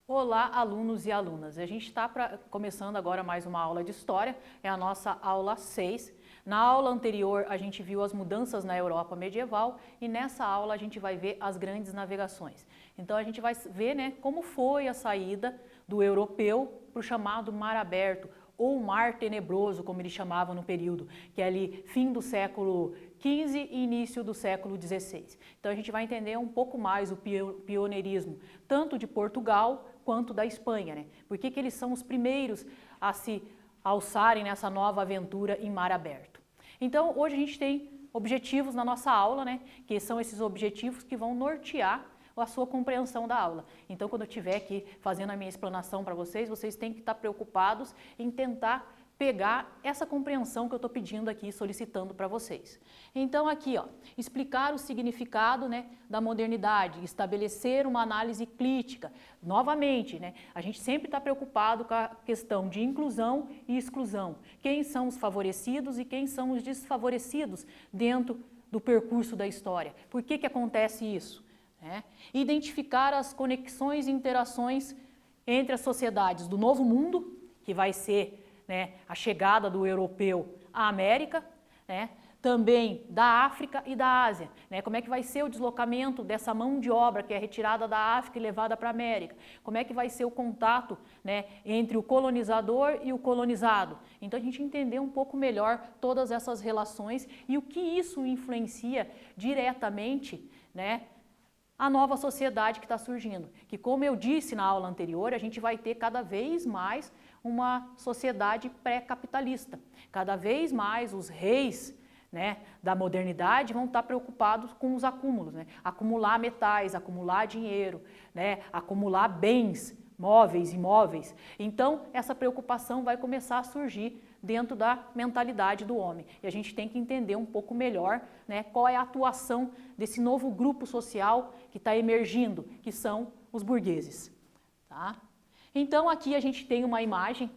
Olá, alunos e alunas. A gente está começando agora mais uma aula de História, é a nossa aula 6. Na aula anterior, a gente viu as mudanças na Europa medieval e nessa aula a gente vai ver as grandes navegações. Então a gente vai ver, né, como foi a saída do europeu para o chamado Mar Aberto, ou Mar Tenebroso, como eles chamavam no período, que é ali fim do século XV e início do século XVI. Então a gente vai entender um pouco mais o pioneirismo, tanto de Portugal quanto da Espanha, né? Por que eles são os primeiros a se alçarem nessa nova aventura em mar aberto. Então hoje a gente tem objetivos na nossa aula, né? Que são esses objetivos que vão nortear a sua compreensão da aula. Então, quando eu estiver aqui fazendo a minha explanação para vocês, vocês têm que estar preocupados em tentar pegar essa compreensão que eu estou pedindo aqui, solicitando para vocês. Então, aqui, ó, explicar o significado, né, da modernidade, estabelecer uma análise crítica. Novamente, né, a gente sempre está preocupado com a questão de inclusão e exclusão. Quem são os favorecidos e quem são os desfavorecidos dentro do percurso da história? Por que acontece isso? Identificar as conexões e interações entre as sociedades do Novo Mundo, que vai ser, né, a chegada do europeu à América, né, também da África e da Ásia, né, como é que vai ser o deslocamento dessa mão de obra que é retirada da África e levada para a América, como é que vai ser o contato, né, entre o colonizador e o colonizado. Então a gente entender um pouco melhor todas essas relações e o que isso influencia diretamente, né, a nova sociedade que está surgindo, que como eu disse na aula anterior, a gente vai ter cada vez mais uma sociedade pré-capitalista. Cada vez mais os reis, né, da modernidade vão estar preocupados com os acúmulos, né? Acumular metais, acumular dinheiro, né, acumular bens, móveis, imóveis. Então essa preocupação vai começar a surgir dentro da mentalidade do homem. E a gente tem que entender um pouco melhor, né, qual é a atuação desse novo grupo social que está emergindo, que são os burgueses. Tá? Então aqui a gente tem uma imagem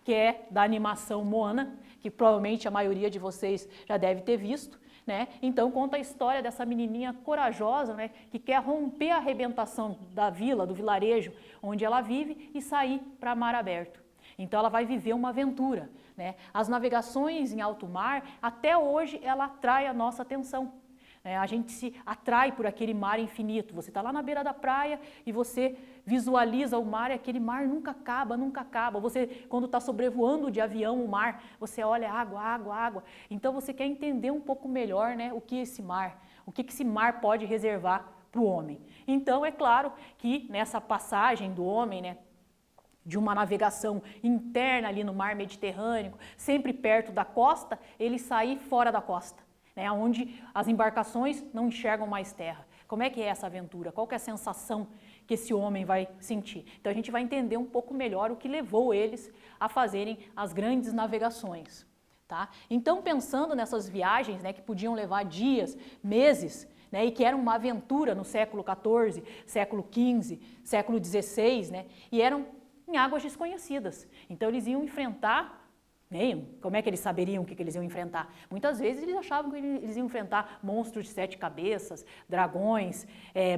que é da animação Moana, que provavelmente a maioria de vocês já deve ter visto, né? Então conta a história dessa menininha corajosa, né, que quer romper a arrebentação da vila, do vilarejo onde ela vive e sair para mar aberto. Então ela vai viver uma aventura, né? As navegações em alto mar, até hoje, ela atrai a nossa atenção. A gente se atrai por aquele mar infinito. Você está lá na beira da praia e você visualiza o mar e aquele mar nunca acaba, nunca acaba. Você, quando está sobrevoando de avião o mar, você olha água, água, água. Então você quer entender um pouco melhor, né, o que é esse mar, o que esse mar pode reservar para o homem. Então é claro que nessa passagem do homem, né, de uma navegação interna ali no mar Mediterrâneo, sempre perto da costa, ele sair fora da costa, né, onde as embarcações não enxergam mais terra. Como é que é essa aventura? Qual que é a sensação que esse homem vai sentir? Então a gente vai entender um pouco melhor o que levou eles a fazerem as grandes navegações. Tá? Então pensando nessas viagens, né, que podiam levar dias, meses, né, e que era uma aventura no século XIV, século XV, século XVI, né, e eram em águas desconhecidas. Então eles iam enfrentar, como é que eles saberiam o que eles iam enfrentar? Muitas vezes eles achavam que eles iam enfrentar monstros de 7 cabeças, dragões,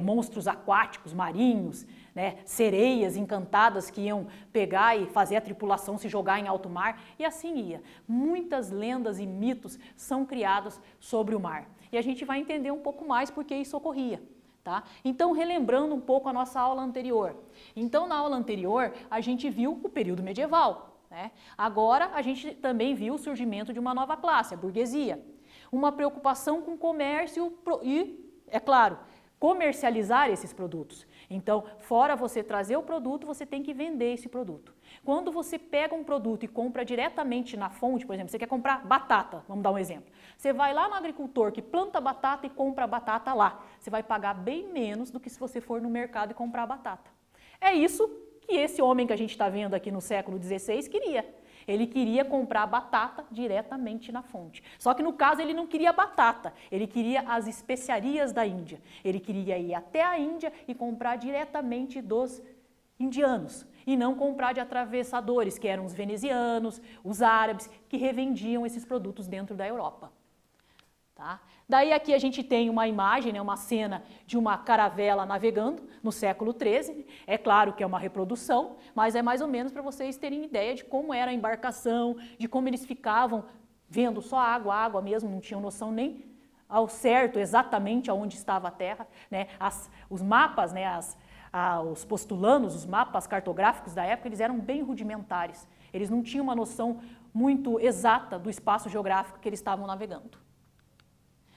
monstros aquáticos, marinhos, né, sereias encantadas que iam pegar e fazer a tripulação se jogar em alto mar, e assim ia. Muitas lendas e mitos são criados sobre o mar. E a gente vai entender um pouco mais por que isso ocorria. Tá? Então, relembrando um pouco a nossa aula anterior. Então, na aula anterior, a gente viu o período medieval, né? Agora, a gente também viu o surgimento de uma nova classe, a burguesia. Uma preocupação com o comércio e, é claro, comercializar esses produtos. Então, fora você trazer o produto, você tem que vender esse produto. Quando você pega um produto e compra diretamente na fonte, por exemplo, você quer comprar batata, vamos dar um exemplo. Você vai lá no agricultor que planta batata e compra a batata lá. Você vai pagar bem menos do que se você for no mercado e comprar a batata. É isso que esse homem que a gente está vendo aqui no século XVI queria. Ele queria comprar batata diretamente na fonte. Só que no caso ele não queria batata, ele queria as especiarias da Índia. Ele queria ir até a Índia e comprar diretamente dos indianos. E não comprar de atravessadores, que eram os venezianos, os árabes, que revendiam esses produtos dentro da Europa. Tá? Daí aqui a gente tem uma imagem, né, uma cena de uma caravela navegando no século XIII. É claro que é uma reprodução, mas é mais ou menos para vocês terem ideia de como era a embarcação, de como eles ficavam vendo só água mesmo, não tinham noção nem ao certo exatamente aonde estava a Terra. Né? Os mapas, né, os postulanos, os mapas cartográficos da época, eles eram bem rudimentares. Eles não tinham uma noção muito exata do espaço geográfico que eles estavam navegando.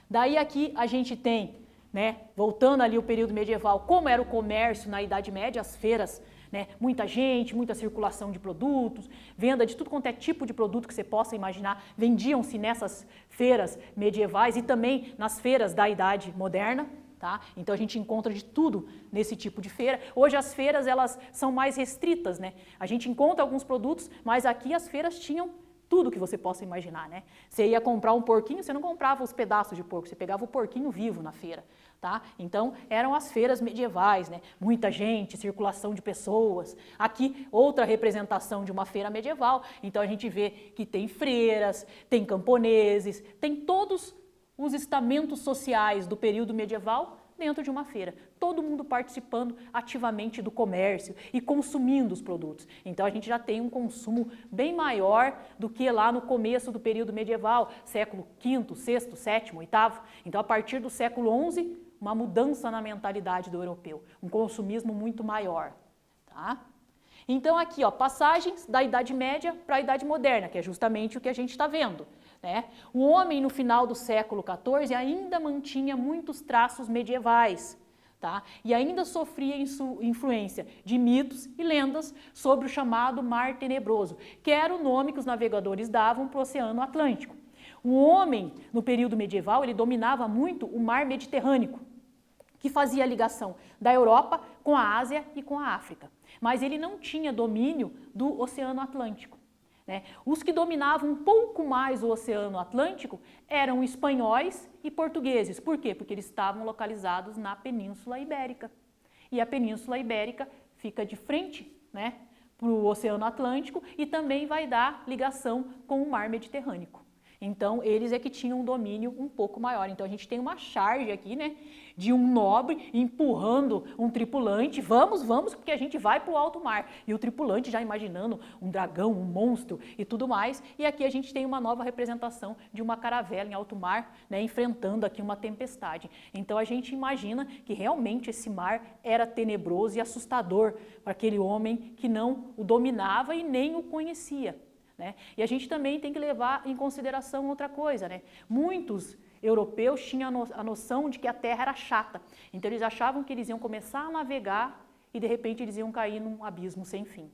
Daí aqui a gente tem, né, voltando ali o período medieval, como era o comércio na Idade Média, as feiras, né, muita gente, muita circulação de produtos, venda de tudo quanto é tipo de produto que você possa imaginar, vendiam-se nessas feiras medievais e também nas feiras da Idade Moderna. Tá? Então a gente encontra de tudo nesse tipo de feira. Hoje as feiras elas são mais restritas, né? A gente encontra alguns produtos, mas aqui as feiras tinham tudo que você possa imaginar, né? Você ia comprar um porquinho, você não comprava os pedaços de porco, você pegava o porquinho vivo na feira, tá? Então, eram as feiras medievais, né? Muita gente, circulação de pessoas. Aqui, outra representação de uma feira medieval. Então, a gente vê que tem freiras, tem camponeses, tem todos os estamentos sociais do período medieval dentro de uma feira. Todo mundo participando ativamente do comércio e consumindo os produtos. Então a gente já tem um consumo bem maior do que lá no começo do período medieval, século V, VI, VII, VIII. Então a partir do século XI, uma mudança na mentalidade do europeu, um consumismo muito maior. Tá? Então aqui, ó, passagens da Idade Média para a Idade Moderna, que é justamente o que a gente está vendo. Né? O homem, no final do século XIV, ainda mantinha muitos traços medievais, tá? E ainda sofria influência de mitos e lendas sobre o chamado Mar Tenebroso, que era o nome que os navegadores davam para o Oceano Atlântico. O homem, no período medieval, ele dominava muito o Mar Mediterrâneo, que fazia a ligação da Europa com a Ásia e com a África. Mas ele não tinha domínio do Oceano Atlântico. Né? Os que dominavam um pouco mais o Oceano Atlântico eram espanhóis e portugueses. Por quê? Porque eles estavam localizados na Península Ibérica. E a Península Ibérica fica de frente, né, para o Oceano Atlântico e também vai dar ligação com o Mar Mediterrâneo. Então, eles é que tinham um domínio um pouco maior. Então, a gente tem uma charge aqui, né, de um nobre empurrando um tripulante. Vamos, vamos, porque a gente vai para o alto mar. E o tripulante já imaginando um dragão, um monstro e tudo mais. E aqui a gente tem uma nova representação de uma caravela em alto mar, né, enfrentando aqui uma tempestade. Então, a gente imagina que realmente esse mar era tenebroso e assustador para aquele homem que não o dominava e nem o conhecia. Né? E a gente também tem que levar em consideração outra coisa, né? Muitos europeus tinham a noção de que a Terra era chata, então eles achavam que eles iam começar a navegar e de repente eles iam cair num abismo sem fim.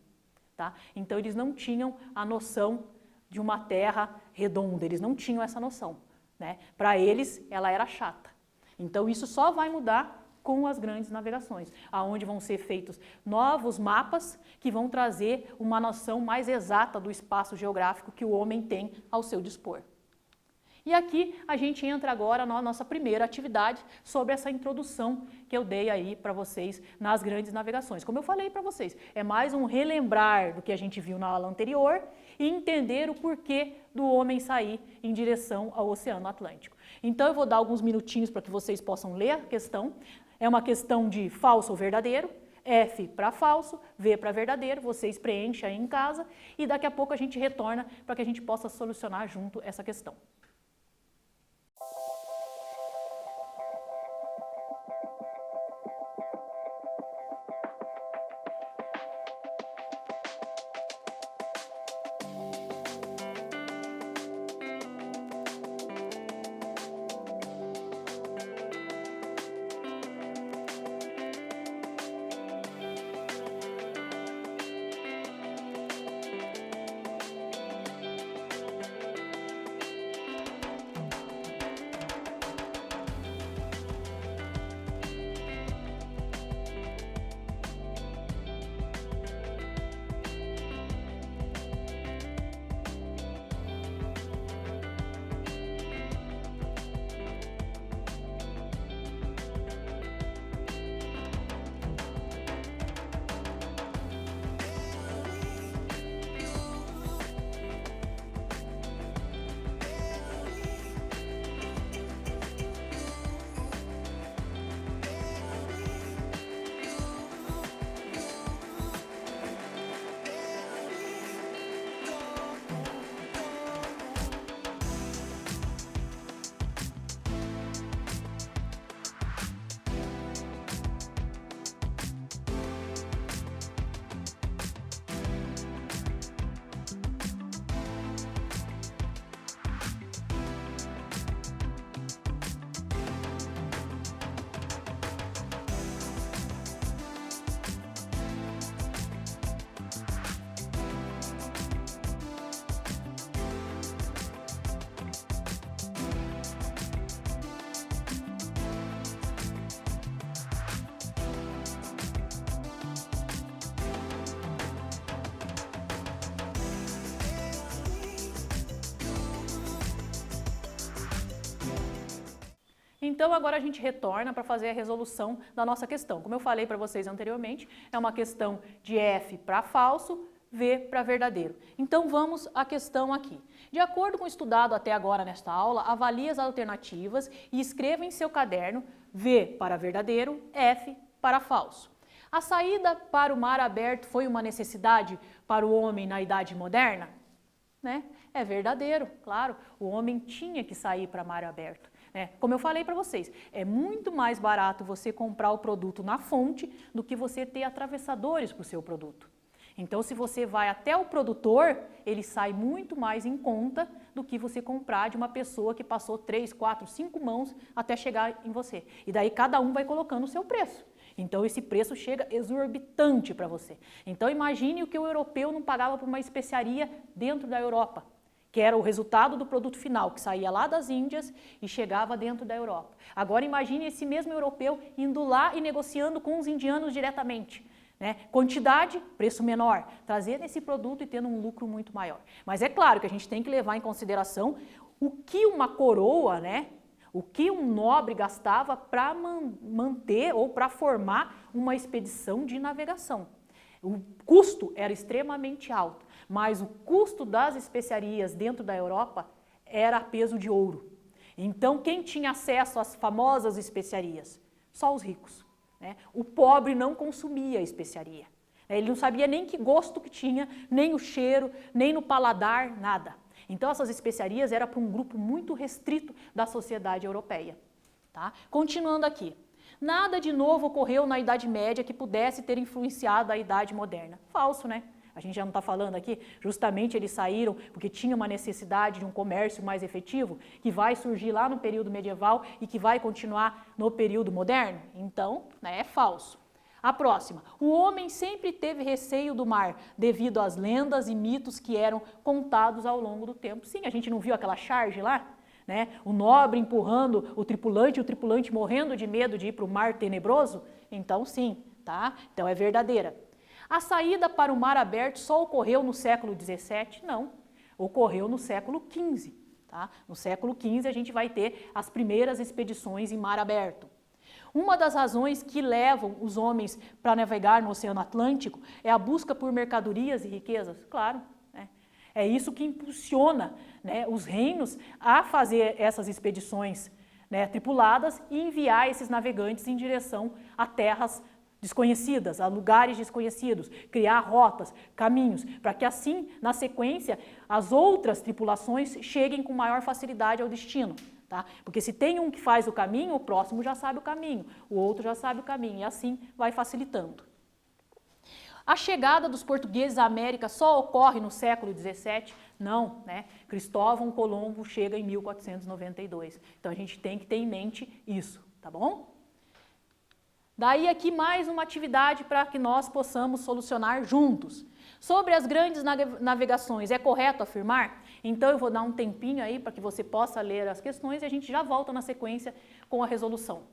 Tá? Então eles não tinham a noção de uma Terra redonda, eles não tinham essa noção. Né? Para eles ela era chata. Então isso só vai mudar com as grandes navegações, aonde vão ser feitos novos mapas que vão trazer uma noção mais exata do espaço geográfico que o homem tem ao seu dispor. E aqui a gente entra agora na nossa primeira atividade sobre essa introdução que eu dei aí para vocês nas grandes navegações. Como eu falei para vocês, é mais um relembrar do que a gente viu na aula anterior e entender o porquê do homem sair em direção ao Oceano Atlântico. Então eu vou dar alguns minutinhos para que vocês possam ler a questão. É uma questão de falso ou verdadeiro, F para falso, V para verdadeiro, vocês preenchem aí em casa e daqui a pouco a gente retorna para que a gente possa solucionar junto essa questão. Então agora a gente retorna para fazer a resolução da nossa questão. Como eu falei para vocês anteriormente, é uma questão de F para falso, V para verdadeiro. Então vamos à questão aqui. De acordo com o estudado até agora nesta aula, avalie as alternativas e escreva em seu caderno V para verdadeiro, F para falso. A saída para o mar aberto foi uma necessidade para o homem na Idade Moderna? Né? É verdadeiro, claro, o homem tinha que sair para mar aberto. Como eu falei para vocês, é muito mais barato você comprar o produto na fonte do que você ter atravessadores para o seu produto. Então, se você vai até o produtor, ele sai muito mais em conta do que você comprar de uma pessoa que passou 3, 4, 5 mãos até chegar em você. E daí cada um vai colocando o seu preço. Então, esse preço chega exorbitante para você. Então, imagine o que o europeu não pagava por uma especiaria dentro da Europa, que era o resultado do produto final, que saía lá das Índias e chegava dentro da Europa. Agora, imagine esse mesmo europeu indo lá e negociando com os indianos diretamente. Quantidade, preço menor, trazendo esse produto e tendo um lucro muito maior. Mas é claro que a gente tem que levar em consideração o que uma coroa, o que um nobre gastava para manter ou para formar uma expedição de navegação. O custo era extremamente alto, mas o custo das especiarias dentro da Europa era a peso de ouro. Então, quem tinha acesso às famosas especiarias? Só os ricos. O pobre não consumia especiaria. Ele não sabia nem que gosto que tinha, nem o cheiro, nem no paladar, nada. Então essas especiarias eram para um grupo muito restrito da sociedade europeia. Tá? Continuando aqui. Nada de novo ocorreu na Idade Média que pudesse ter influenciado a Idade Moderna. Falso, né? A gente já não está falando aqui, justamente eles saíram porque tinha uma necessidade de um comércio mais efetivo, que vai surgir lá no período medieval e que vai continuar no período moderno? Então, é falso. A próxima. O homem sempre teve receio do mar, devido às lendas e mitos que eram contados ao longo do tempo. Sim, a gente não viu aquela charge lá? O nobre empurrando o tripulante morrendo de medo de ir para o mar tenebroso? Então, sim, tá? Então é verdadeira. A saída para o mar aberto só ocorreu no século XVII? Não, ocorreu no século XV. Tá? No século XV a gente vai ter as primeiras expedições em mar aberto. Uma das razões que levam os homens para navegar no Oceano Atlântico é a busca por mercadorias e riquezas? Claro. É isso que impulsiona os reinos a fazer essas expedições tripuladas e enviar esses navegantes em direção a terras desconhecidas, a lugares desconhecidos, criar rotas, caminhos, para que assim, na sequência, as outras tripulações cheguem com maior facilidade ao destino. Tá? Porque se tem um que faz o caminho, o próximo já sabe o caminho, o outro já sabe o caminho, e assim vai facilitando. A chegada dos portugueses à América só ocorre no século XVII? Não, Cristóvão Colombo chega em 1492. Então a gente tem que ter em mente isso, tá bom? Daí aqui mais uma atividade para que nós possamos solucionar juntos. Sobre as grandes navegações, é correto afirmar? Então eu vou dar um tempinho aí para que você possa ler as questões e a gente já volta na sequência com a resolução.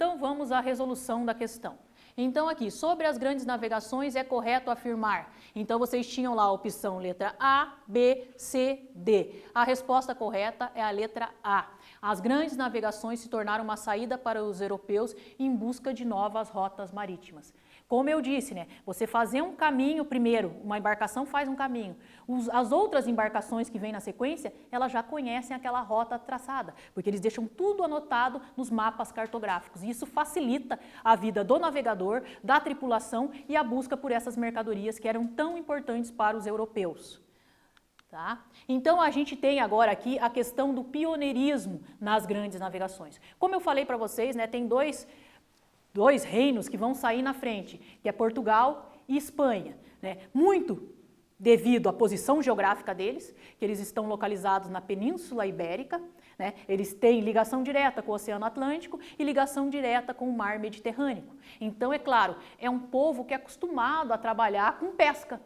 Então vamos à resolução da questão. Então aqui, sobre as grandes navegações é correto afirmar. Então vocês tinham lá a opção letra A, B, C, D. A resposta correta é a letra A. As grandes navegações se tornaram uma saída para os europeus em busca de novas rotas marítimas. Como eu disse, né, você fazer um caminho primeiro, uma embarcação faz um caminho. As outras embarcações que vêm na sequência, elas já conhecem aquela rota traçada, porque eles deixam tudo anotado nos mapas cartográficos. E isso facilita a vida do navegador, da tripulação e a busca por essas mercadorias que eram tão importantes para os europeus. Tá? Então a gente tem agora aqui a questão do pioneirismo nas grandes navegações. Como eu falei para vocês, né, tem dois reinos que vão sair na frente, que é Portugal e Espanha, né? Muito devido à posição geográfica deles, que eles estão localizados na Península Ibérica, né? Eles têm ligação direta com o Oceano Atlântico e ligação direta com o Mar Mediterrâneo. Então, é claro, é um povo que é acostumado a trabalhar com pesca.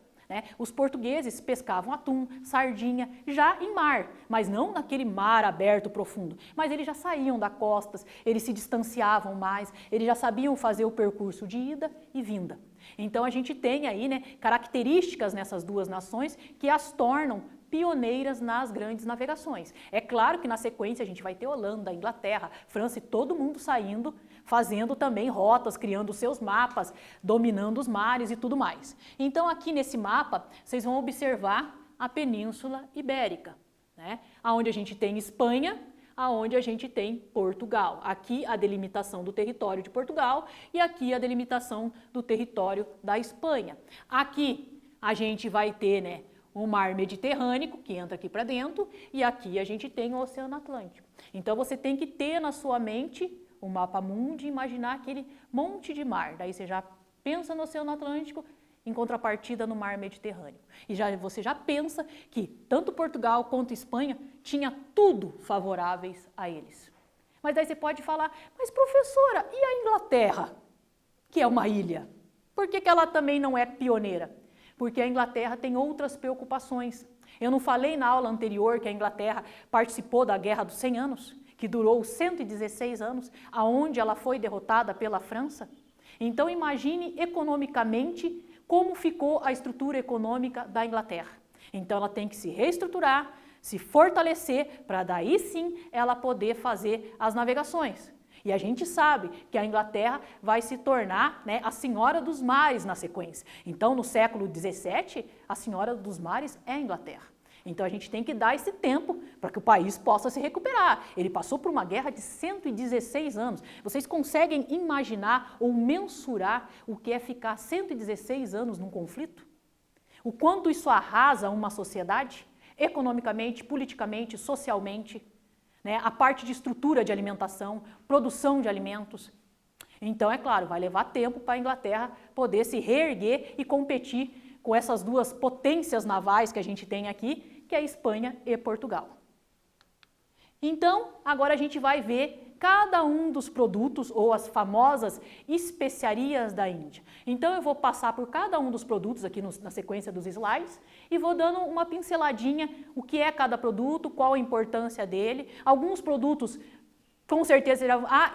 Os portugueses pescavam atum, sardinha, já em mar, mas não naquele mar aberto profundo. Mas eles já saíam das costas, eles se distanciavam mais, eles já sabiam fazer o percurso de ida e vinda. Então a gente tem aí, né, características nessas duas nações que as tornam pioneiras nas grandes navegações. É claro que na sequência a gente vai ter Holanda, Inglaterra, França e todo mundo saindo, fazendo também rotas, criando seus mapas, dominando os mares e tudo mais. Então aqui nesse mapa vocês vão observar a Península Ibérica, né? Onde a gente tem Espanha, aonde a gente tem Portugal. Aqui a delimitação do território de Portugal e aqui a delimitação do território da Espanha. Aqui a gente vai ter, né, o Mar Mediterrâneo, que entra aqui para dentro, e aqui a gente tem o Oceano Atlântico. Então você tem que ter na sua mente o mapa mundi e imaginar aquele monte de mar. Daí você já pensa no Oceano Atlântico, em contrapartida no Mar Mediterrâneo. E você já pensa que tanto Portugal quanto Espanha tinha tudo favoráveis a eles. Mas daí você pode falar, mas professora, e a Inglaterra, que é uma ilha? Por que ela também não é pioneira? Porque a Inglaterra tem outras preocupações. Eu não falei na aula anterior que a Inglaterra participou da Guerra dos 100 Anos, que durou 116 anos, aonde ela foi derrotada pela França? Então imagine economicamente como ficou a estrutura econômica da Inglaterra. Então ela tem que se reestruturar, se fortalecer, para daí sim ela poder fazer as navegações. E a gente sabe que a Inglaterra vai se tornar, né, a Senhora dos Mares na sequência. Então, no século XVII, a Senhora dos Mares é a Inglaterra. Então, a gente tem que dar esse tempo para que o país possa se recuperar. Ele passou por uma guerra de 116 anos. Vocês conseguem imaginar ou mensurar o que é ficar 116 anos num conflito? O quanto isso arrasa uma sociedade, economicamente, politicamente, socialmente? Né, a parte de estrutura de alimentação, produção de alimentos. Então, é claro, vai levar tempo para a Inglaterra poder se reerguer e competir com essas duas potências navais que a gente tem aqui, que é a Espanha e Portugal. Então, agora a gente vai ver cada um dos produtos ou as famosas especiarias da Índia. Então eu vou passar por cada um dos produtos aqui na sequência dos slides e vou dando uma pinceladinha o que é cada produto, qual a importância dele. Alguns produtos com certeza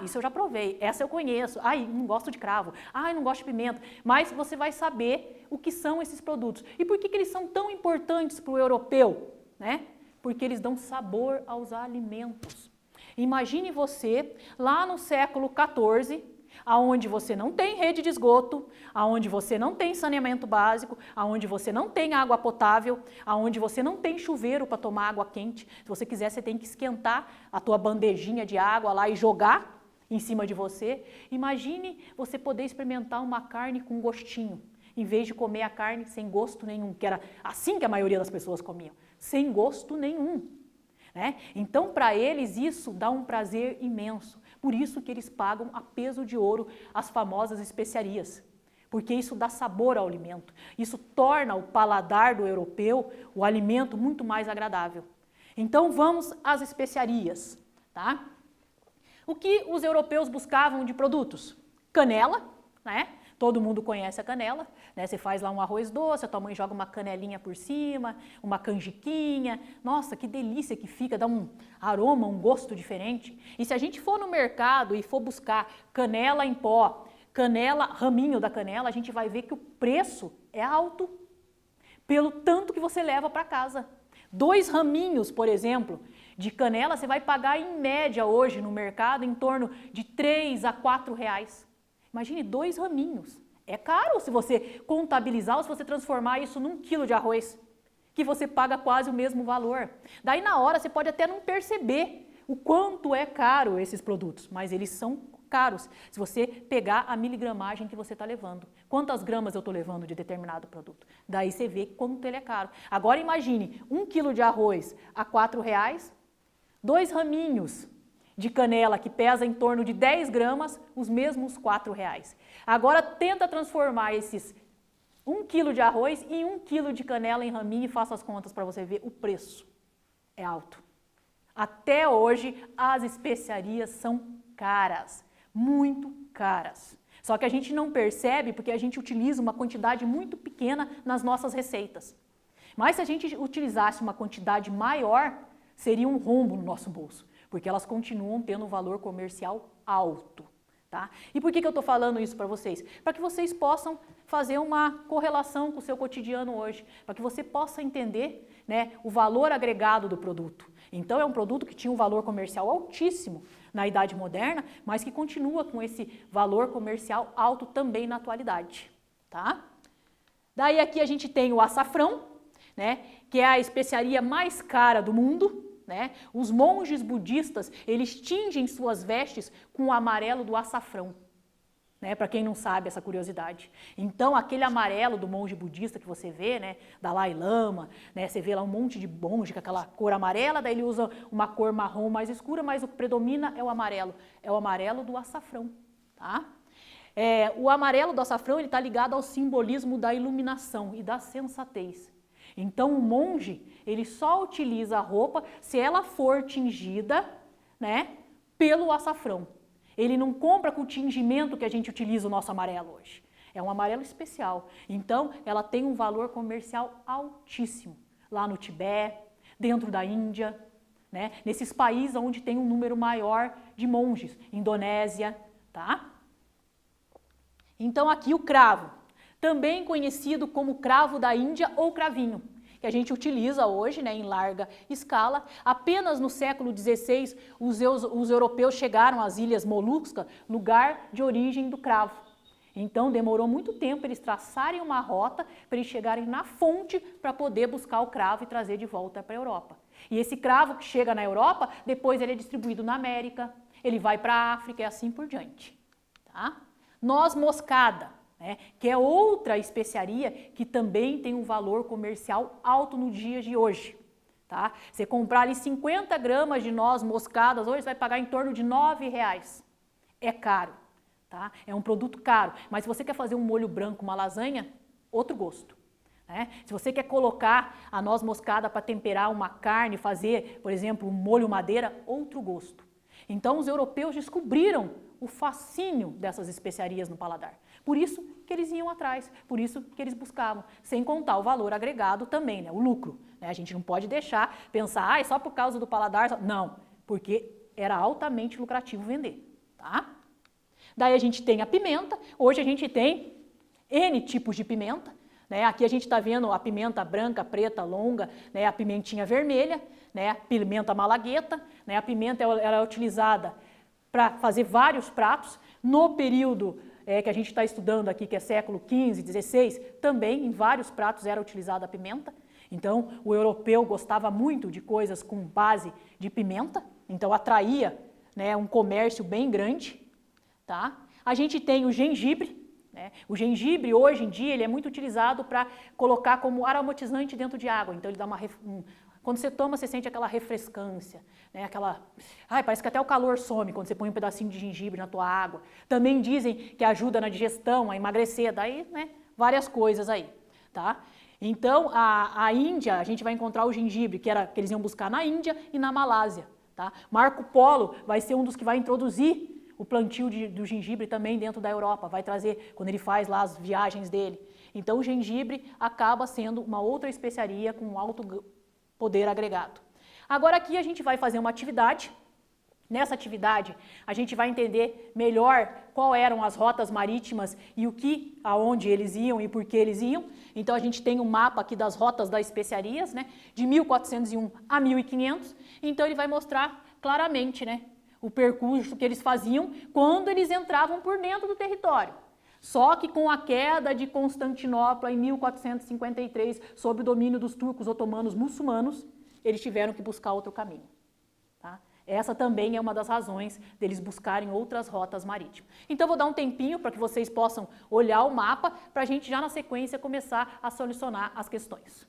isso eu já provei, essa eu conheço, não gosto de cravo, não gosto de pimenta, mas você vai saber o que são esses produtos e por que eles são tão importantes para o europeu, né? Porque eles dão sabor aos alimentos. Imagine você lá no século XIV, aonde você não tem rede de esgoto, aonde você não tem saneamento básico, aonde você não tem água potável, aonde você não tem chuveiro para tomar água quente. Se você quiser, você tem que esquentar a tua bandejinha de água lá e jogar em cima de você. Imagine você poder experimentar uma carne com gostinho, em vez de comer a carne sem gosto nenhum, que era assim que a maioria das pessoas comiam, sem gosto nenhum. Então, para eles, isso dá um prazer imenso. Por isso que eles pagam a peso de ouro as famosas especiarias. Porque isso dá sabor ao alimento. Isso torna o paladar do europeu, o alimento, muito mais agradável. Então, vamos às especiarias. Tá? O que os europeus buscavam de produtos? Canela, né? Todo mundo conhece a canela, né? Você faz lá um arroz doce, a tua mãe joga uma canelinha por cima, uma canjiquinha. Nossa, que delícia que fica, dá um aroma, um gosto diferente. E se a gente for no mercado e for buscar canela em pó, canela, raminho da canela, a gente vai ver que o preço é alto, pelo tanto que você leva para casa. 2 raminhos, por exemplo, de canela, você vai pagar em média hoje no mercado em torno de 3 a 4 reais. Imagine 2 raminhos. É caro se você contabilizar ou se você transformar isso num quilo de arroz, que você paga quase o mesmo valor. Daí na hora você pode até não perceber o quanto é caro esses produtos, mas eles são caros se você pegar a miligramagem que você está levando. Quantas gramas eu estou levando de determinado produto? Daí você vê quanto ele é caro. Agora imagine 1 quilo de arroz a 4 reais, 2 raminhos de canela que pesa em torno de 10 gramas, os mesmos 4 reais. Agora tenta transformar esses 1 quilo de arroz em 1 quilo de canela em raminho e faça as contas para você ver o preço. É alto. Até hoje as especiarias são caras, muito caras. Só que a gente não percebe porque a gente utiliza uma quantidade muito pequena nas nossas receitas. Mas se a gente utilizasse uma quantidade maior, seria um rombo no nosso bolso, porque elas continuam tendo um valor comercial alto. Tá? E por que eu estou falando isso para vocês? Para que vocês possam fazer uma correlação com o seu cotidiano hoje, para que você possa entender, né, o valor agregado do produto. Então é um produto que tinha um valor comercial altíssimo na Idade Moderna, mas que continua com esse valor comercial alto também na atualidade. Tá? Daí aqui a gente tem o açafrão, né, que é a especiaria mais cara do mundo. Né? Os monges budistas, eles tingem suas vestes com o amarelo do açafrão, né? Para quem não sabe essa curiosidade. Então, aquele amarelo do monge budista que você vê, né? Dalai Lama, né? Você vê lá um monte de monge com aquela cor amarela, daí ele usa uma cor marrom mais escura, mas o que predomina é o amarelo do açafrão. Tá? O amarelo do açafrão está ligado ao simbolismo da iluminação e da sensatez. Então, o monge, ele só utiliza a roupa se ela for tingida, né, pelo açafrão. Ele não compra com o tingimento que a gente utiliza o nosso amarelo hoje. É um amarelo especial. Então, ela tem um valor comercial altíssimo. Lá no Tibete, dentro da Índia, né, nesses países onde tem um número maior de monges. Indonésia, tá? Então, aqui o cravo. Também conhecido como cravo da Índia ou cravinho, que a gente utiliza hoje, né, em larga escala. Apenas no século XVI, os europeus chegaram às Ilhas Molucas, lugar de origem do cravo. Então, demorou muito tempo eles traçarem uma rota para eles chegarem na fonte para poder buscar o cravo e trazer de volta para a Europa. E esse cravo que chega na Europa, depois ele é distribuído na América, ele vai para a África e assim por diante. Tá? Noz moscada. Que é outra especiaria que também tem um valor comercial alto no dia de hoje. Tá? Você comprar ali 50 gramas de noz moscadas, hoje você vai pagar em torno de 9 reais. É caro, tá? É um produto caro, mas se você quer fazer um molho branco, uma lasanha, outro gosto. Né? Se você quer colocar a noz moscada para temperar uma carne, fazer, por exemplo, um molho madeira, outro gosto. Então os europeus descobriram o fascínio dessas especiarias no paladar. Por isso que eles iam atrás, por isso que eles buscavam, sem contar o valor agregado também, né? O lucro. Né? A gente não pode deixar pensar, é só por causa do paladar. Não, porque era altamente lucrativo vender. Tá? Daí a gente tem a pimenta, hoje a gente tem N tipos de pimenta. Né? Aqui a gente está vendo a pimenta branca, preta, longa, né? A pimentinha vermelha, né? A pimenta malagueta. Né? A pimenta ela é utilizada para fazer vários pratos. No período que a gente está estudando aqui, que é século XV, XVI, também em vários pratos era utilizada a pimenta. Então, o europeu gostava muito de coisas com base de pimenta, então atraía, né, um comércio bem grande. Tá? A gente tem o gengibre. Né? O gengibre, hoje em dia, ele é muito utilizado para colocar como aromatizante dentro de água. Então, ele dá quando você toma, você sente aquela refrescância, né? Parece que até o calor some quando você põe um pedacinho de gengibre na tua água. Também dizem que ajuda na digestão, a emagrecer, daí, né, várias coisas aí, tá? Então, a Índia, a gente vai encontrar o gengibre, que eles iam buscar na Índia e na Malásia, tá? Marco Polo vai ser um dos que vai introduzir o plantio do gengibre também dentro da Europa, vai trazer quando ele faz lá as viagens dele. Então o gengibre acaba sendo uma outra especiaria com alto poder agregado. Agora aqui a gente vai fazer uma atividade. Nessa atividade, a gente vai entender melhor qual eram as rotas marítimas e aonde eles iam e por que eles iam. Então a gente tem um mapa aqui das rotas das especiarias, né, de 1401 a 1500. Então ele vai mostrar claramente, né, o percurso que eles faziam quando eles entravam por dentro do território. Só que com a queda de Constantinopla em 1453, sob o domínio dos turcos otomanos muçulmanos, eles tiveram que buscar outro caminho. Tá? Essa também é uma das razões deles buscarem outras rotas marítimas. Então, vou dar um tempinho para que vocês possam olhar o mapa, para a gente já na sequência começar a solucionar as questões.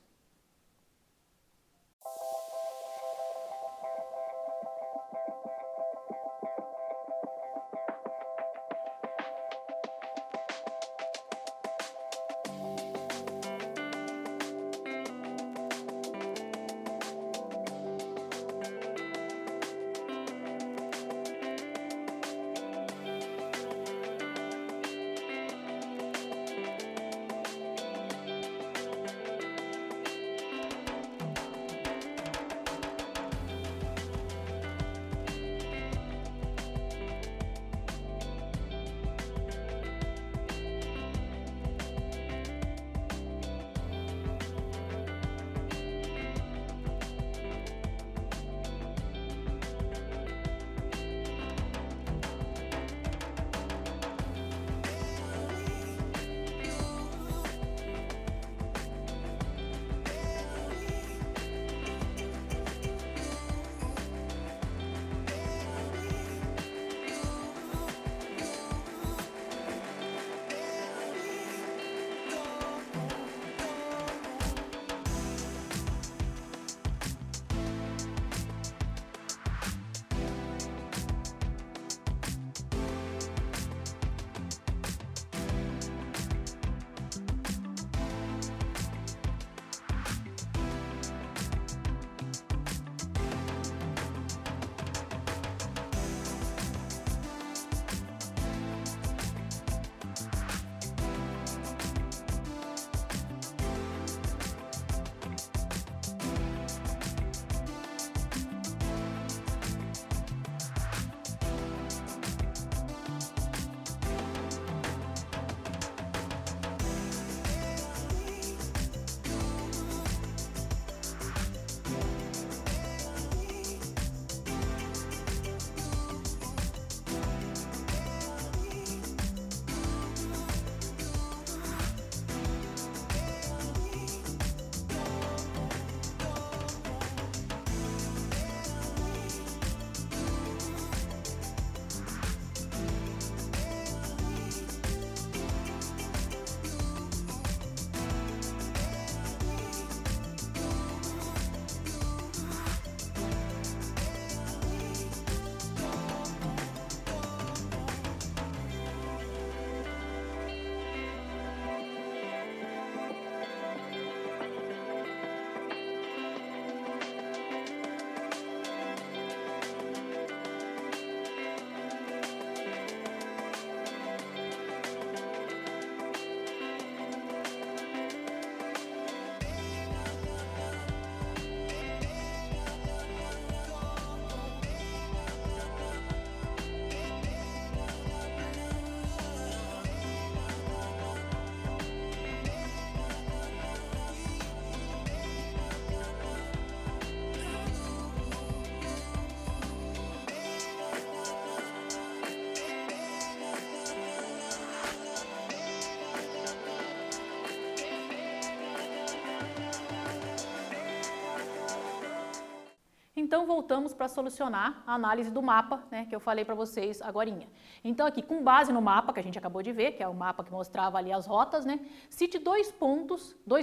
Então, voltamos para solucionar a análise do mapa, né, que eu falei para vocês agorinha. Então, aqui, com base no mapa que a gente acabou de ver, que é o mapa que mostrava ali as rotas, né, cite dois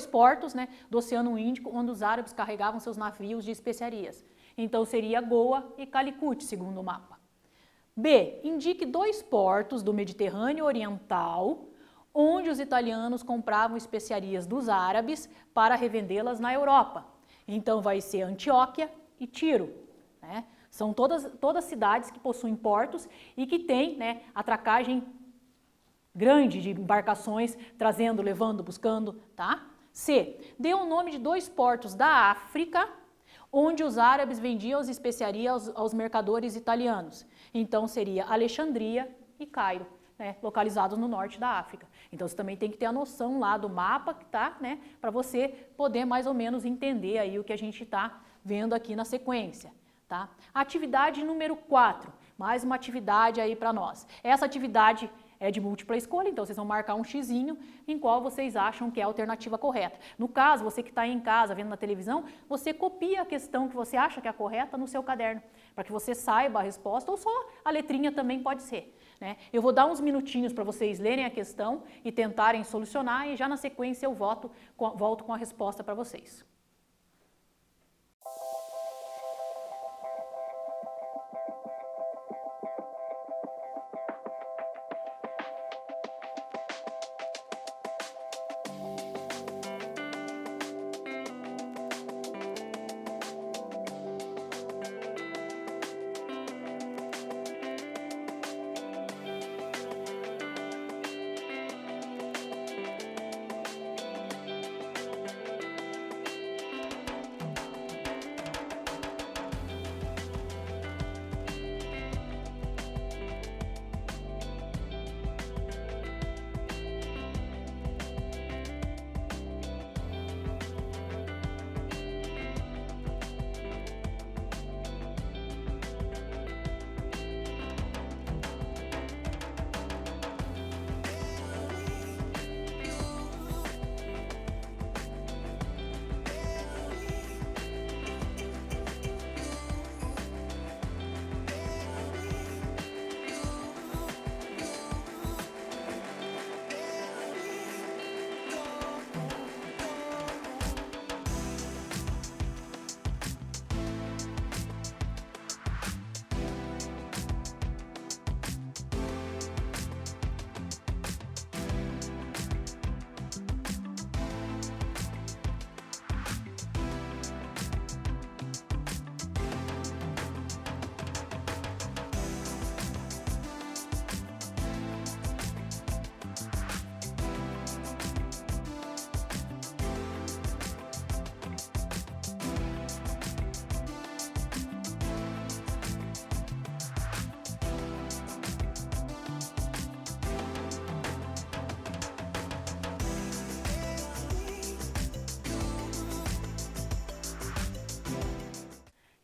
portos, né, do Oceano Índico, onde os árabes carregavam seus navios de especiarias. Então, seria Goa e Calicut, segundo o mapa. B, indique dois portos do Mediterrâneo Oriental, onde os italianos compravam especiarias dos árabes para revendê-las na Europa. Então, vai ser Antioquia e Tiro. né? São todas cidades que possuem portos e que têm, né, atracagem grande de embarcações, trazendo, levando, buscando, tá? C. Deu o nome de 2 portos da África, onde os árabes vendiam as especiarias aos mercadores italianos. Então seria Alexandria e Cairo, né, localizados no norte da África. Então você também tem que ter a noção lá do mapa, tá, né, para você poder mais ou menos entender aí o que a gente está vendo aqui na sequência. Tá? Atividade número 4, mais uma atividade aí para nós. Essa atividade é de múltipla escolha, então vocês vão marcar um xizinho em qual vocês acham que é a alternativa correta. No caso, você que está aí em casa vendo na televisão, você copia a questão que você acha que é a correta no seu caderno, para que você saiba a resposta, ou só a letrinha também pode ser. Né? Eu vou dar uns minutinhos para vocês lerem a questão e tentarem solucionar, e já na sequência eu volto com a resposta para vocês.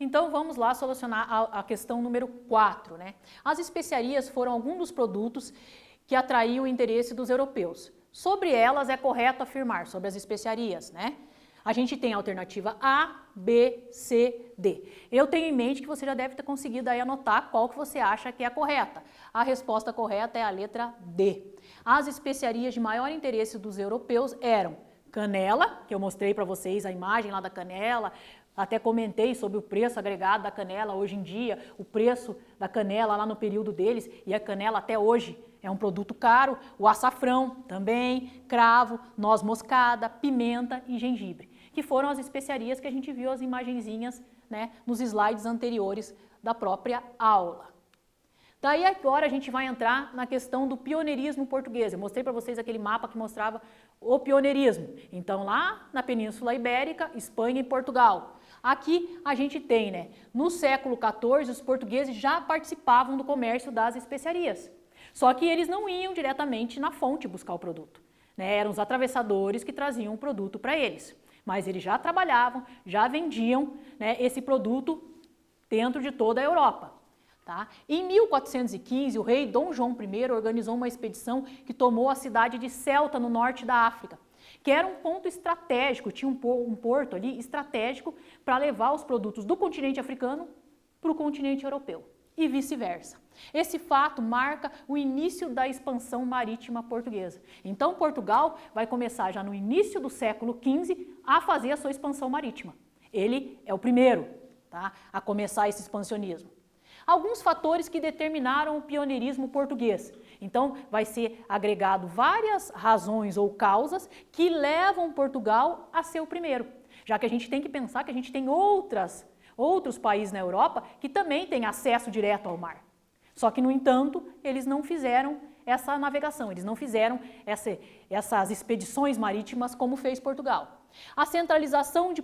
Então vamos lá solucionar a questão número 4, né? As especiarias foram alguns dos produtos que atraíam o interesse dos europeus. Sobre elas é correto afirmar, sobre as especiarias, né? A gente tem a alternativa A, B, C, D. Eu tenho em mente que você já deve ter conseguido aí anotar qual que você acha que é a correta. A resposta correta é a letra D. As especiarias de maior interesse dos europeus eram canela, que eu mostrei para vocês a imagem lá da canela, até comentei sobre o preço agregado da canela hoje em dia, o preço da canela lá no período deles, e a canela até hoje é um produto caro, o açafrão também, cravo, noz moscada, pimenta e gengibre, que foram as especiarias que a gente viu as imagenzinhas, né, nos slides anteriores da própria aula. Daí agora a gente vai entrar na questão do pioneirismo português. Eu mostrei para vocês aquele mapa que mostrava o pioneirismo. Então lá na Península Ibérica, Espanha e Portugal. Aqui a gente tem, né, no século XIV os portugueses já participavam do comércio das especiarias. Só que eles não iam diretamente na fonte buscar o produto, né? Eram os atravessadores que traziam o produto para eles. Mas eles já trabalhavam, já vendiam, né, esse produto dentro de toda a Europa. Tá? Em 1415, o rei Dom João I organizou uma expedição que tomou a cidade de Ceuta, no norte da África, que era um ponto estratégico, tinha um porto ali estratégico para levar os produtos do continente africano para o continente europeu e vice-versa. Esse fato marca o início da expansão marítima portuguesa. Então, Portugal vai começar já no início do século XV a fazer a sua expansão marítima. Ele é o primeiro, tá, a começar esse expansionismo. Alguns fatores que determinaram o pioneirismo português. Então, vai ser agregado várias razões ou causas que levam Portugal a ser o primeiro. Já que a gente tem que pensar que a gente tem outras outros países na Europa que também têm acesso direto ao mar. Só que, no entanto, eles não fizeram essa navegação, eles não fizeram essas expedições marítimas como fez Portugal. A centralização de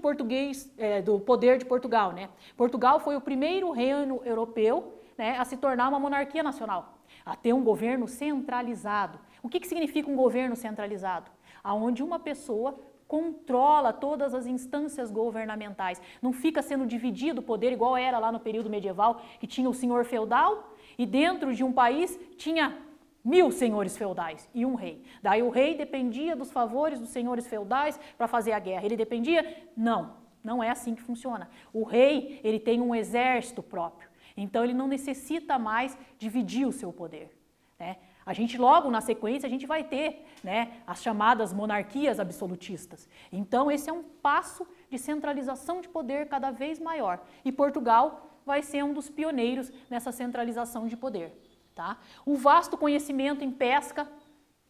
do poder de Portugal, né? Portugal foi o primeiro reino europeu, né, a se tornar uma monarquia nacional, a ter um governo centralizado. O que significa um governo centralizado? Onde uma pessoa controla todas as instâncias governamentais. Não fica sendo dividido o poder igual era lá no período medieval, que tinha o senhor feudal e dentro de um país tinha 1000 senhores feudais e um rei. Daí o rei dependia dos favores dos senhores feudais para fazer a guerra. Ele dependia? Não, não é assim que funciona. O rei, ele tem um exército próprio. Então ele não necessita mais dividir o seu poder, né? A gente logo na sequência a gente vai ter, né, as chamadas monarquias absolutistas. Então esse é um passo de centralização de poder cada vez maior. E Portugal vai ser um dos pioneiros nessa centralização de poder. Tá? O vasto conhecimento em pesca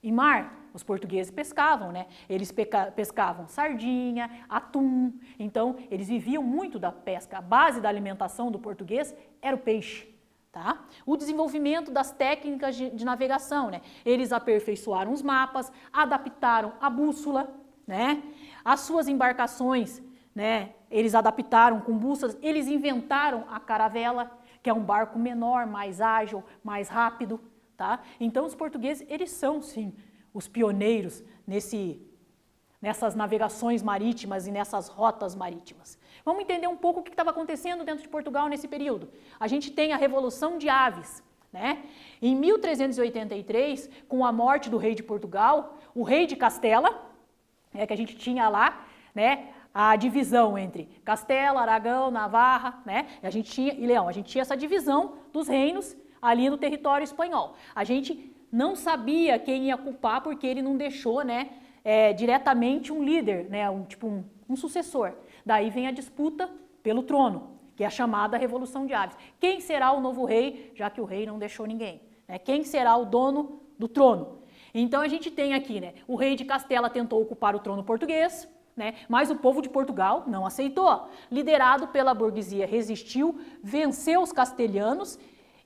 e mar, os portugueses pescavam, né? Eles pescavam sardinha, atum, então eles viviam muito da pesca. A base da alimentação do português era o peixe. Tá? O desenvolvimento das técnicas de navegação, né? Eles aperfeiçoaram os mapas, adaptaram a bússola, né? As suas embarcações, né? Eles adaptaram com bússolas, eles inventaram a caravela, que é um barco menor, mais ágil, mais rápido, tá? Então os portugueses, eles são sim os pioneiros nessas navegações marítimas e nessas rotas marítimas. Vamos entender um pouco o que estava acontecendo dentro de Portugal nesse período. A gente tem a Revolução de Aves, né? Em 1383, com a morte do rei de Portugal, o rei de Castela, que a gente tinha lá, né, a divisão entre Castela, Aragão, Navarra, né, e Leão. A gente tinha essa divisão dos reinos ali no território espanhol. A gente não sabia quem ia culpar porque ele não deixou, né, diretamente um líder, né, um sucessor. Daí vem a disputa pelo trono, que é a chamada Revolução de Aves. Quem será o novo rei, já que o rei não deixou ninguém? Né? Quem será o dono do trono? Então a gente tem aqui, né, o rei de Castela tentou ocupar o trono português, né, mas o povo de Portugal não aceitou. Liderado pela burguesia, resistiu, venceu os castelhanos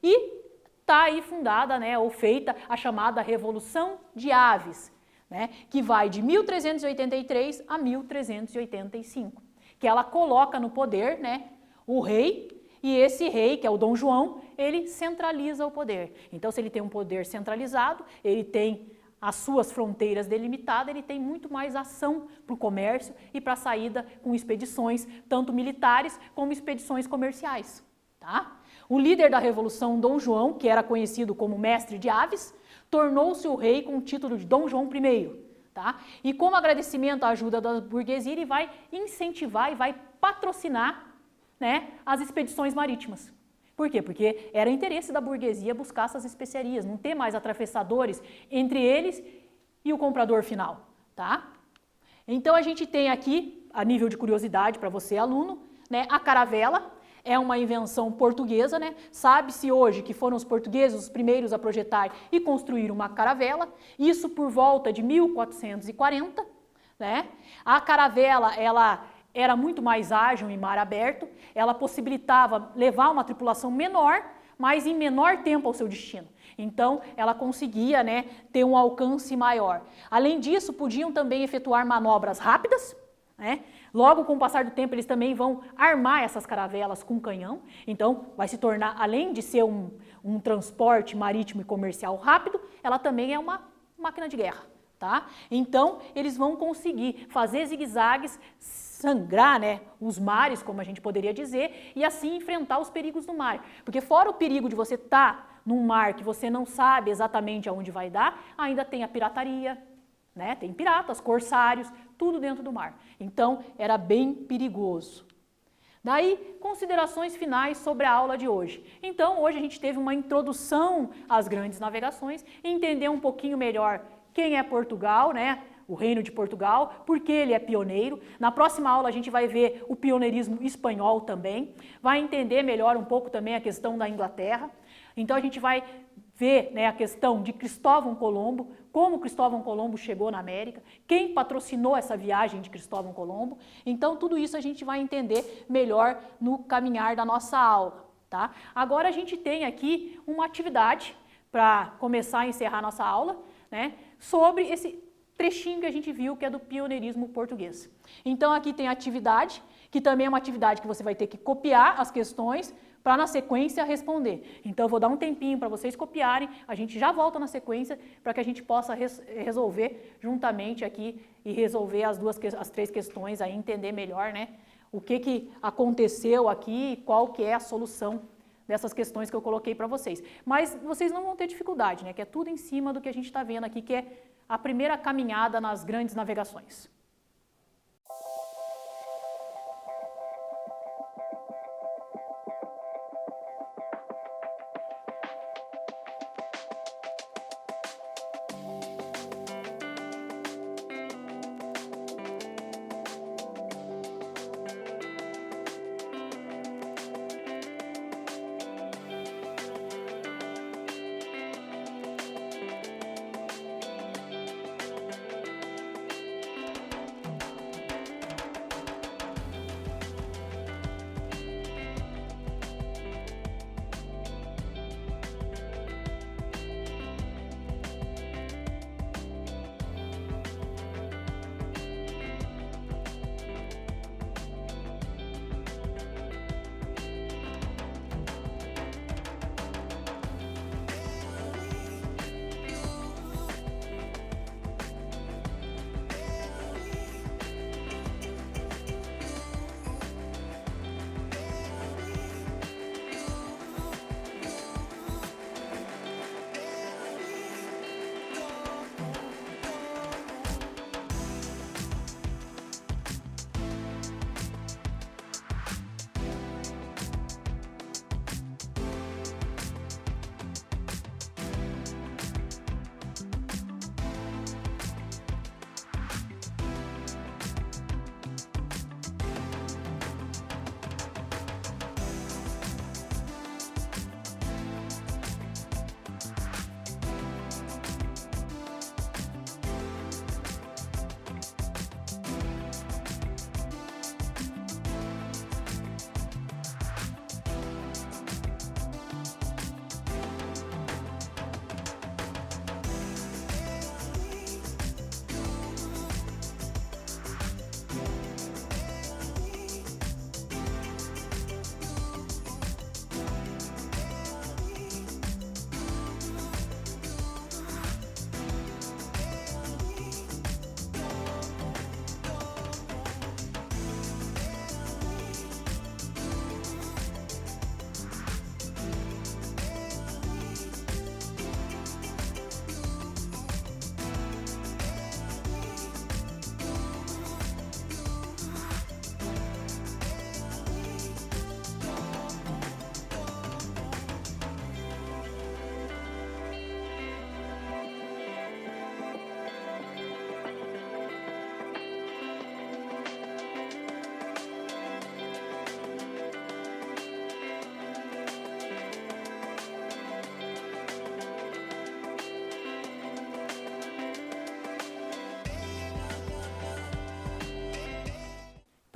e está aí fundada, né, ou feita a chamada Revolução de Aves, né, que vai de 1383 a 1385, que ela coloca no poder, né, o rei, e esse rei, que é o Dom João, ele centraliza o poder. Então, se ele tem um poder centralizado, ele tem as suas fronteiras delimitadas, ele tem muito mais ação para o comércio e para a saída com expedições, tanto militares como expedições comerciais. Tá? O líder da Revolução, Dom João, que era conhecido como mestre de aves, tornou-se o rei com o título de Dom João I. Tá? E como agradecimento à ajuda da burguesia, ele vai incentivar e vai patrocinar, né, as expedições marítimas. Por quê? Porque era interesse da burguesia buscar essas especiarias, não ter mais atravessadores entre eles e o comprador final. Tá? Então a gente tem aqui, a nível de curiosidade para você, aluno, né, a caravela. É uma invenção portuguesa, né? Sabe-se hoje que foram os portugueses os primeiros a projetar e construir uma caravela, isso por volta de 1440, né? A caravela, ela era muito mais ágil em mar aberto, ela possibilitava levar uma tripulação menor, mas em menor tempo ao seu destino. Então, ela conseguia, né, ter um alcance maior. Além disso, podiam também efetuar manobras rápidas, né? Logo, com o passar do tempo, eles também vão armar essas caravelas com canhão. Então, vai se tornar, além de ser um transporte marítimo e comercial rápido, ela também é uma máquina de guerra. Tá? Então, eles vão conseguir fazer zigue-zagues, sangrar, né, os mares, como a gente poderia dizer, e assim enfrentar os perigos do mar. Porque fora o perigo de você estar num mar que você não sabe exatamente aonde vai dar, ainda tem a pirataria, né? Tem piratas, corsários, tudo dentro do mar. Então, era bem perigoso. Daí, considerações finais sobre a aula de hoje. Então, hoje a gente teve uma introdução às grandes navegações, entender um pouquinho melhor quem é Portugal, né? O Reino de Portugal, por que ele é pioneiro. Na próxima aula a gente vai ver o pioneirismo espanhol também, vai entender melhor um pouco também a questão da Inglaterra. Então a gente vai ver, né, a questão de Cristóvão Colombo, como Cristóvão Colombo chegou na América, quem patrocinou essa viagem de Cristóvão Colombo. Então, tudo isso a gente vai entender melhor no caminhar da nossa aula, tá? Agora a gente tem aqui uma atividade para começar a encerrar nossa aula, né, sobre esse trechinho que a gente viu, que é do pioneirismo português. Então, aqui tem a atividade, que também é uma atividade que você vai ter que copiar as questões para na sequência responder. Então eu vou dar um tempinho para vocês copiarem, a gente já volta na sequência para que a gente possa resolver juntamente aqui e resolver as 3 questões aí, entender melhor, né, o que aconteceu aqui, qual que é a solução dessas questões que eu coloquei para vocês. Mas vocês não vão ter dificuldade, né, que é tudo em cima do que a gente está vendo aqui, que é a primeira caminhada nas grandes navegações.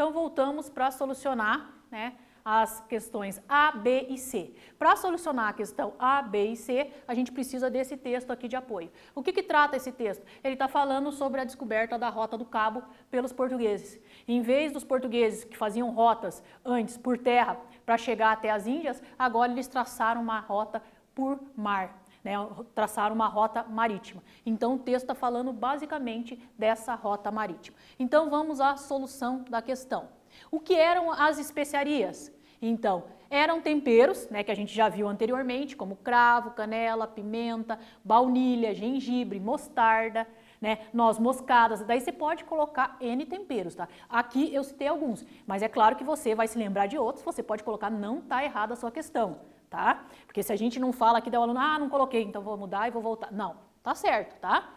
Então, voltamos para solucionar, né, as questões A, B e C. Para solucionar a questão A, B e C, a gente precisa desse texto aqui de apoio. O que trata esse texto? Ele está falando sobre a descoberta da Rota do Cabo pelos portugueses. Em vez dos portugueses que faziam rotas antes por terra para chegar até as Índias, agora eles traçaram uma rota por mar, né, traçaram uma rota marítima. Então o texto está falando basicamente dessa rota marítima. Então vamos à solução da questão. O que eram as especiarias? Então, eram temperos, né, que a gente já viu anteriormente, como cravo, canela, pimenta, baunilha, gengibre, mostarda, né, noz moscadas. Daí você pode colocar N temperos, tá? Aqui eu citei alguns, mas é claro que você vai se lembrar de outros, você pode colocar, não está errada a sua questão, tá? Porque se a gente não fala aqui, dá o aluno, não coloquei, então vou mudar e vou voltar. Não, tá certo, tá?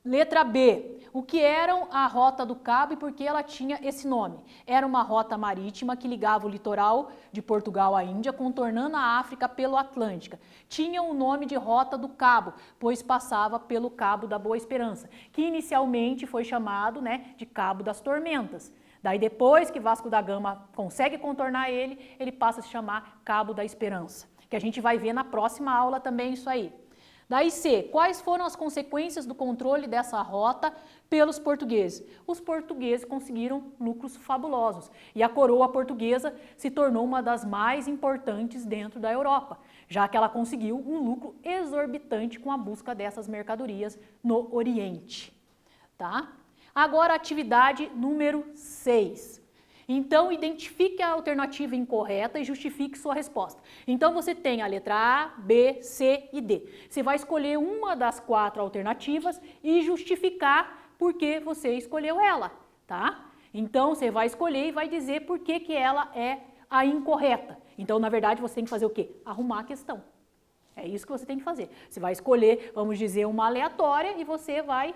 Letra B. O que era a Rota do Cabo e por que ela tinha esse nome? Era uma rota marítima que ligava o litoral de Portugal à Índia, contornando a África pelo Atlântico. Tinha o nome de Rota do Cabo, pois passava pelo Cabo da Boa Esperança, que inicialmente foi chamado, né, de Cabo das Tormentas. Daí depois que Vasco da Gama consegue contornar ele passa a se chamar Cabo da Esperança, que a gente vai ver na próxima aula também isso aí. Daí C, quais foram as consequências do controle dessa rota pelos portugueses? Os portugueses conseguiram lucros fabulosos e a coroa portuguesa se tornou uma das mais importantes dentro da Europa, já que ela conseguiu um lucro exorbitante com a busca dessas mercadorias no Oriente. Tá? Agora a atividade número 6. Então, identifique a alternativa incorreta e justifique sua resposta. Então, você tem a letra A, B, C e D. Você vai escolher uma das 4 alternativas e justificar por que você escolheu ela, tá? Então, você vai escolher e vai dizer por que ela é a incorreta. Então, na verdade, você tem que fazer o quê? Arrumar a questão. É isso que você tem que fazer. Você vai escolher, vamos dizer, uma aleatória e você vai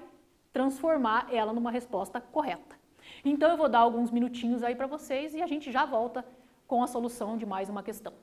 transformar ela numa resposta correta. Então, eu vou dar alguns minutinhos aí para vocês e a gente já volta com a solução de mais uma questão.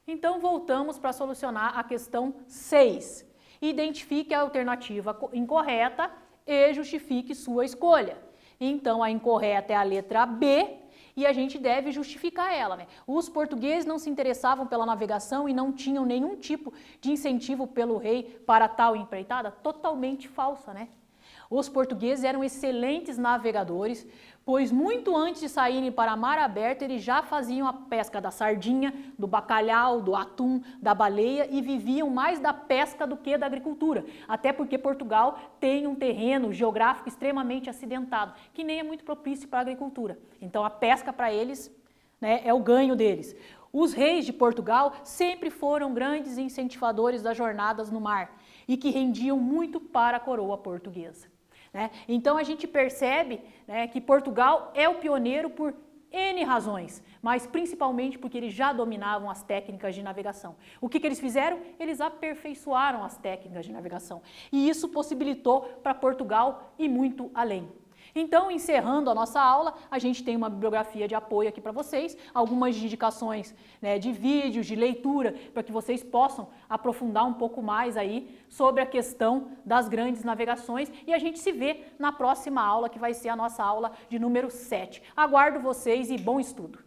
Então, voltamos para solucionar a questão 6. Identifique a alternativa incorreta e justifique sua escolha. Então, a incorreta é a letra B e a gente deve justificar ela, né? Os portugueses não se interessavam pela navegação e não tinham nenhum tipo de incentivo pelo rei para tal empreitada? Totalmente falsa, né? Os portugueses eram excelentes navegadores, pois muito antes de saírem para mar aberto, eles já faziam a pesca da sardinha, do bacalhau, do atum, da baleia e viviam mais da pesca do que da agricultura. Até porque Portugal tem um terreno geográfico extremamente acidentado, que nem é muito propício para a agricultura. Então a pesca para eles, né, é o ganho deles. Os reis de Portugal sempre foram grandes incentivadores das jornadas no mar e que rendiam muito para a coroa portuguesa. Então a gente percebe, né, que Portugal é o pioneiro por N razões, mas principalmente porque eles já dominavam as técnicas de navegação. O que eles fizeram? Eles aperfeiçoaram as técnicas de navegação e isso possibilitou para Portugal ir muito além. Então, encerrando a nossa aula, a gente tem uma bibliografia de apoio aqui para vocês, algumas indicações, né, de vídeos, de leitura, para que vocês possam aprofundar um pouco mais aí sobre a questão das grandes navegações e a gente se vê na próxima aula, que vai ser a nossa aula de número 7. Aguardo vocês e bom estudo!